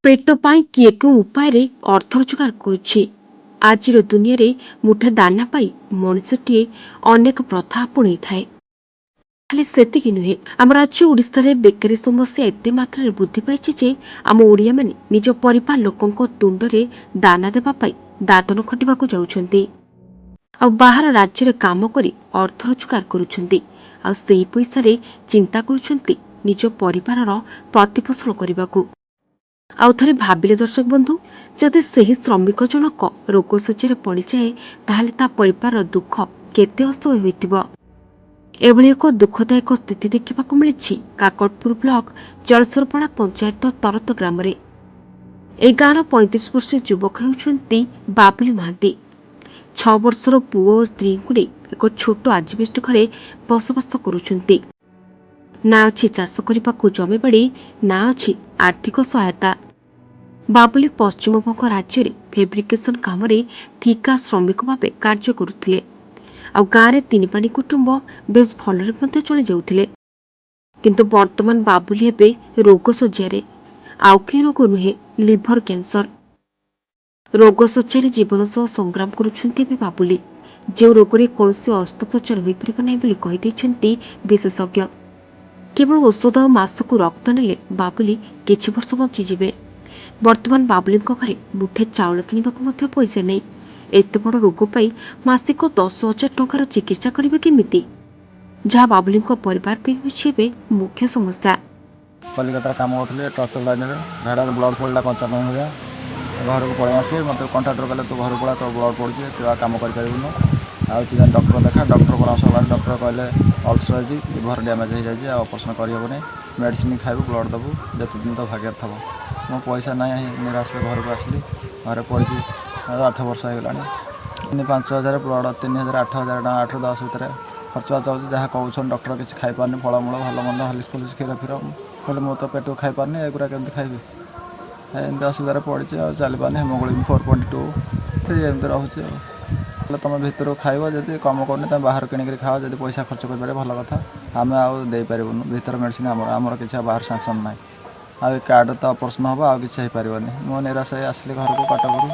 पेट पाई किए क्यों उपाय रे अर्थ रोजगार करुछि। आज दुनिया रे मुठे दाना पाई मनुष्यटीए अनेक प्रथा आपणई थाए। खाली सेतिकी नुहे, आम राज्य ओडिशा रे बेकारी समस्या एते मात्रा वृद्धि पाई जे आम ओडिया माने निज परिवार लोकंक तुंडरे दाना देबा पाई दादन खटिबाकू जाउछन्ती। आ बाहर राज्य रे काम करी अर्थ रोजगार करुछन्ती। आ सेही पैसा रे चिंता करुछन्ती निज परिवारर प्रतिपोषण करबाकू। आउ थरे भाबिले दर्शक बंधु, जदि ସେହି श्रमिक जनक रोग शଯ୍याରେ पड़िजाए ताहले ता परिवार दुख केते असह्य होइतिबो। एभଳି ଏକ ଦୁଃଖଦାୟକ ସ୍ଥିତି ଦେଖିବାକୁ ମିଳିଛି କାକଟପୁର ବ୍ଲକ ଜଳସରପଡ଼ା ପଞ୍ଚାୟତ ତରତ ଗ୍ରାମରେ। ଏହି ଗାଁର 35 ବର୍ଷୀୟ ଯୁବକ ହେଉଛନ୍ତି ବାବୁଲି ମହାନ୍ତି। 6 ବର୍ଷର ପୁଅ ଓ ସ୍ତ୍ରୀଙ୍କୁ ନେଇ ଏକ ଛୋଟ ଆଜବେଷ୍ଟ ଘରେ ବସବାସ କରୁଛନ୍ତି। ନା ଅଛି ଚାଷ କରିବାକୁ ଜମିବାଡ଼ି, ନା ଅଛି ଆର୍ଥିକ ସହାୟତା। ବାବୁଲି ପଶ୍ଚିମବଙ୍ଗ ରାଜ୍ୟରେ ଫେବ୍ରିକେସନ କାମରେ ଠିକା ଶ୍ରମିକ ଭାବେ କାର୍ଯ୍ୟ କରୁଥିଲେ। ଆଉ ଗାଁରେ 3 ପାଣି କୁଟୁମ୍ବ ବେଶ ଭଲରେ ମଧ୍ୟ ଚଳି ଯାଉଥିଲେ। କିନ୍ତୁ ବର୍ତ୍ତମାନ ବାବୁଲି ଏବେ ରୋଗ ଶଯ୍ୟାରେ। ଆଉ କି ରୋଗ ନୁହେଁ, ଲିଭର କ୍ୟାନ୍ସର। ରୋଗ ଶଯ୍ୟାରେ ଜୀବନ ସହ ସଂଗ୍ରାମ କରୁଛନ୍ତି ଏବେ ବାବୁଲି। ଯେଉଁ ରୋଗରେ କୌଣସି ଅସ୍ତ୍ରୋପଚାର ହୋଇପାରିବ ନାହିଁ ବୋଲି କହିଦେଇଛନ୍ତି ବିଶେଷଜ୍ଞ। କେବଳ ଔଷଧ ଆଉ ମାସକୁ ରକ୍ତ ନେଲେ ବାବୁଲି କିଛି ବର୍ଷ ବଞ୍ଚିଯିବେ। ବର୍ତ୍ତମାନ ବାବୁଲିଙ୍କ ଘରେ ମୁଠେ ଚାଉଳ କିଣିବାକୁ ମଧ୍ୟ ପଇସା ନାହିଁ। ଏତେ ବଡ଼ ରୋଗ ପାଇଁ ମାସିକ 10,000 ଟଙ୍କାର ଚିକିତ୍ସା କରିବେ କେମିତି, ଯାହା ବାବୁଲିଙ୍କ ପରିବାର ପାଇଁ ହେଉଛି ଏବେ ମୁଖ୍ୟ ସମସ୍ୟା। कलिकता काम करते ट्रक्टर लाइन में झाड़ा ब्लड पड़ा 55 हजार घर को पलि आसिले मत कंट्राक्टर कहले तो घर पड़ा तो ब्लड पड़ी तो कम करूँ डॉक्टर देखा डॉक्टर परामर्श डॉक्टर कहले अल्सर है लिवर डैमेज हो जाए ऑपरेशन करहबनी मेडिसिन खाइबू ब्लड देवु जिते दिन तो भाग्य थब मो पैसा ना निराश घर को आसली घर पड़ी 8 वर्ष होगा 5,000 ब्लड 3,000 8,000 टाँग 8-10 भितर खर्च चलती जहाँ कहूँ डॉक्टर किसी खाई पारनी फलमूल भल मंद हलिस फलिस क्षीर फीर कहले मो तो पेट को खाई पारनी एगुरा केमती खाइबी एमती असुविधा पड़ी चली पारनी हेमोग्लोबिन 4.2 3 एमती रोचे तुम भितर खाइब जब कम करनी तुम बाहर किणिक खाओ जब पैसा खर्च कर भल कथा आम आईपारूँ भर मेडिसिन आमर किसी बाहर सांसन ना आ कार्ड तो ऑपरेशन हम आ कि पारनी मो निराश आसली घर को कटकू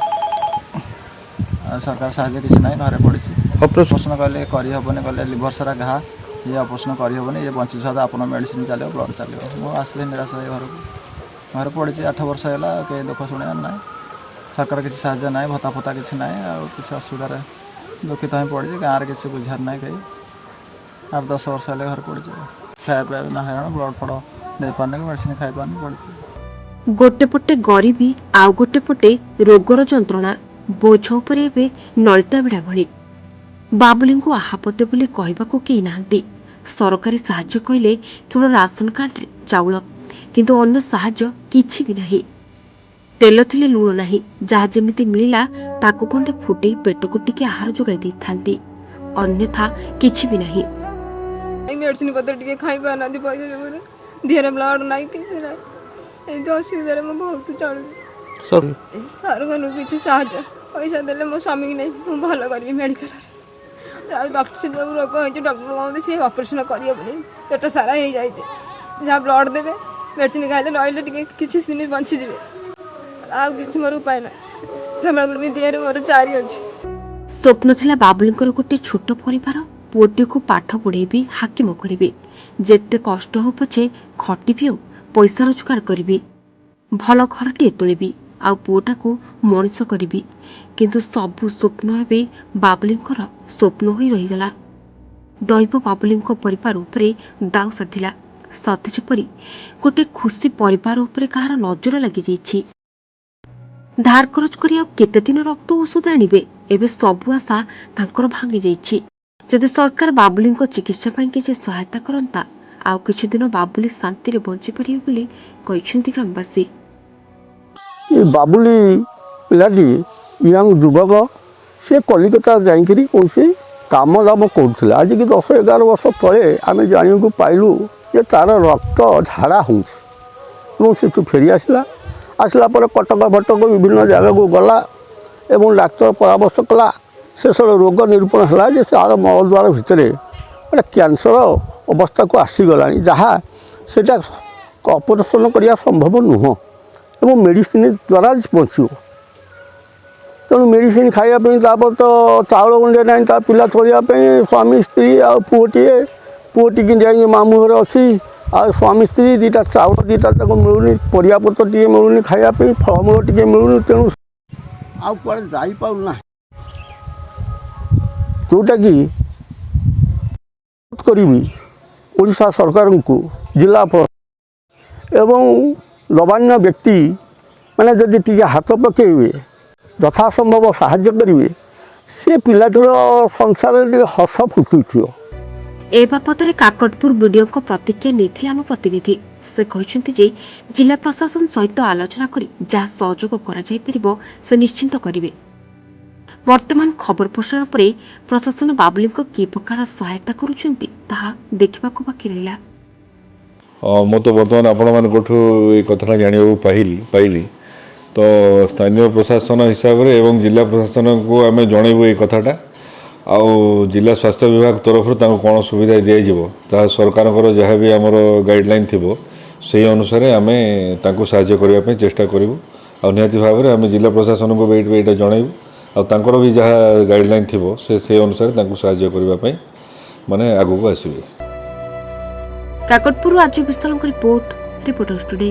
सरकार साहाଯ୍य किसी ना घर पड़ी ऑपरेशन कहले करहबनी कहले लिवर सारा घा ये ऑपरेशन करहबनी ये बंची छुआ आप मेडिसिन चलो ब्लड चलो मुझे आसली निराश घर को घर पड़ी 8 वर्ष है कहीं दुख शुणे ना सरकार किसी साहाଯ୍य ना भत्ता फता किसी ना किसी असुविधा दुखित ही पड़ी गाँव में किसी बुझार ना कहीं 8-10 वर्ष है घर पड़ी खाया पीवा ना है ब्लड फड़ दे पारनी मेडिसिन खाई पारनी पड़ी गोटे पटे गरीबी आउ गोटे पटे रोगर जंत्रणा बोझ उपरे एबे नलिता बिड़ा भली। बाबुली को आहापते बोली कहबाकू केही नाहांती। सरकारी साहाय्य कहले केवल राशन कार्ड रे चाउल, किंतु अन्य साहाय्य किछि भी नाही। तेल थिले लुण नाही, जहा जेमिति मिलिला ताकू खंडे फुटेई पेटको टिके आहार जोगाई दैथांती, अन्यथा किछि भी नाही। मेडिसिन पत्र टिके खाई पाना दी पैसा जबर धीरे ब्लड नाही किछि नाही ए जो असुविधा में बहुत चल सर कनु किछि साहाय्य पैसा देले मो स्वामी की नहीं मु भलो करबी मेडिकल डॉक्टर से रोग है डॉक्टर कहते सी ऑपरेशन करहबनी पेट सारा हो जाए जहाँ ब्लड देवे मेडिसिन खाइले रही किसी दिन बंची जी आगे मोर उपाय ना हेमोग्लोबिन देह मोर 4 अच्छी। स्वप्न थिला बाबुलींकर गोटे छोट परिवार पुओटी को पाठ पढ़ेबी हाकिम करी जेते कष्ट हो पछे खटिबी और पैसा रोजगार करी भल घरटे तोलिबी आउ पुओटा को मनीष करी किंतु सबु स्वप्न एबे बाबुलींकर स्वप्न होई रहीगला। दैव बाबुलींक परिवार उपरे दाउ साधिला सते जेपरी गोटे खुशी परिवार उपरे कहार नजर लगी जाइछि। धार खरच करी आ केते दिन रक्त औषध आनिबे एबे सबु आशा तांकर भांगी जाइछि। जदि सरकार बाबुलींक चिकित्सा पई किछि सहायता करंता आउ किछि दिन बाबुली शांति रे बंची परिबे बोली कहिसेंती ग्रामवासी। ये बाबुली पिलाटी यंग युवक से कलिकता जाइकरी कौन काम दाम करुला आज की 10-11 वर्ष पर आम जाना को पाइलु जे तार रक्त झाड़ा हो फेरी आसला आसला पर कटक फटक विभिन्न जगह को गला एवं डाक्तर परामर्श कला शेष रोग निरूपण है तार मलद्वार भितर गोटे कैंसर अवस्था को आसीगला जहाँ से ऑपरेशन करने संभव नुह ଏବଂ ମେଡ଼ିସିନ ଦ୍ୱାରା ବଞ୍ଚିବ। ତେଣୁ ମେଡ଼ିସିନ ଖାଇବା ପାଇଁ ତାପରେ ତ ଚାଉଳ ଗଣ୍ଡେ ନାହିଁ, ତା ପିଲା ଚଳିବା ପାଇଁ ସ୍ୱାମୀ ସ୍ତ୍ରୀ ଆଉ ପୁଅଟିକି ଯାଇକି ମାମୁଁ ଘରେ ଅଛି, ଆଉ ସ୍ୱାମୀ ସ୍ତ୍ରୀ ଦୁଇଟା ଚାଉଳ ଦୁଇଟା ତାକୁ ମିଳୁନି, ପରିବାପତ୍ର ଟିକେ ମିଳୁନି ଖାଇବା ପାଇଁ, ଫଳମୂଳ ଟିକେ ମିଳୁନି, ତେଣୁ ଆଉ କୁଆଡ଼େ ଯାଇପାରୁନାହିଁ। ଯେଉଁଟାକି କରିବି ଓଡ଼ିଶା ସରକାରଙ୍କୁ, ଜିଲ୍ଲା ଏବଂ ଗଣ୍ୟମାନ୍ୟ ବ୍ୟକ୍ତି ମାନେ ଯଦି ଟିକେ ହାତ ପକାଇବେ, ଯଥାସମ୍ଭବ ସାହାଯ୍ୟ କରିବେ, ସେ ପିଲାଟିର ସଂସାରରେ ଟିକେ ହସ ଫୁଟୁଥିବ। ଏ ବାବଦରେ କାକଟପୁର ବିଡିଓଙ୍କ ପ୍ରତିକ୍ରିୟା ନେଇଥିଲେ ଆମ ପ୍ରତିନିଧି। ସେ କହିଛନ୍ତି ଯେ ଜିଲ୍ଲା ପ୍ରଶାସନ ସହିତ ଆଲୋଚନା କରି ଯାହା ସହଯୋଗ କରାଯାଇପାରିବ ସେ ନିଶ୍ଚିନ୍ତ କରିବେ। ବର୍ତ୍ତମାନ ଖବର ପ୍ରସାରଣ ପରେ ପ୍ରଶାସନ ବାବୁଲିଙ୍କୁ କି ପ୍ରକାର ସହାୟତା କରୁଛନ୍ତି ତାହା ଦେଖିବାକୁ ବାକି ରହିଲା। ମୁଁ ତ ବର୍ତ୍ତମାନ ଆପଣମାନଙ୍କଠୁ ଏ କଥାଟା ଜାଣିବାକୁ ପାଇଲି ତ ସ୍ଥାନୀୟ ପ୍ରଶାସନ ହିସାବରେ ଏବଂ ଜିଲ୍ଲା ପ୍ରଶାସନକୁ ଆମେ ଜଣାଇବୁ ଏ କଥାଟା, ଆଉ ଜିଲ୍ଲା ସ୍ୱାସ୍ଥ୍ୟ ବିଭାଗ ତରଫରୁ ତାଙ୍କୁ କ'ଣ ସୁବିଧା ଦିଆଯିବ ତାହା ସରକାରଙ୍କର ଯାହା ବି ଆମର ଗାଇଡ଼ଲାଇନ୍ ଥିବ ସେହି ଅନୁସାରେ ଆମେ ତାଙ୍କୁ ସାହାଯ୍ୟ କରିବା ପାଇଁ ଚେଷ୍ଟା କରିବୁ। ଆଉ ନିହାତି ଭାବରେ ଆମେ ଜିଲ୍ଲା ପ୍ରଶାସନକୁ ଏଇଟା ଜଣାଇବୁ, ଆଉ ତାଙ୍କର ବି ଯାହା ଗାଇଡ଼ଲାଇନ୍ ଥିବ ସେ ଅନୁସାରେ ତାଙ୍କୁ ସାହାଯ୍ୟ କରିବା ପାଇଁ ମାନେ ଆଗକୁ ଆସିବେ। କାକଟପୁରରୁ ଆଜୁ ବିଶ୍ୱାଳଙ୍କ ରିପୋର୍ଟ, ରିପୋର୍ଟର୍ସ ଟୁଡେ।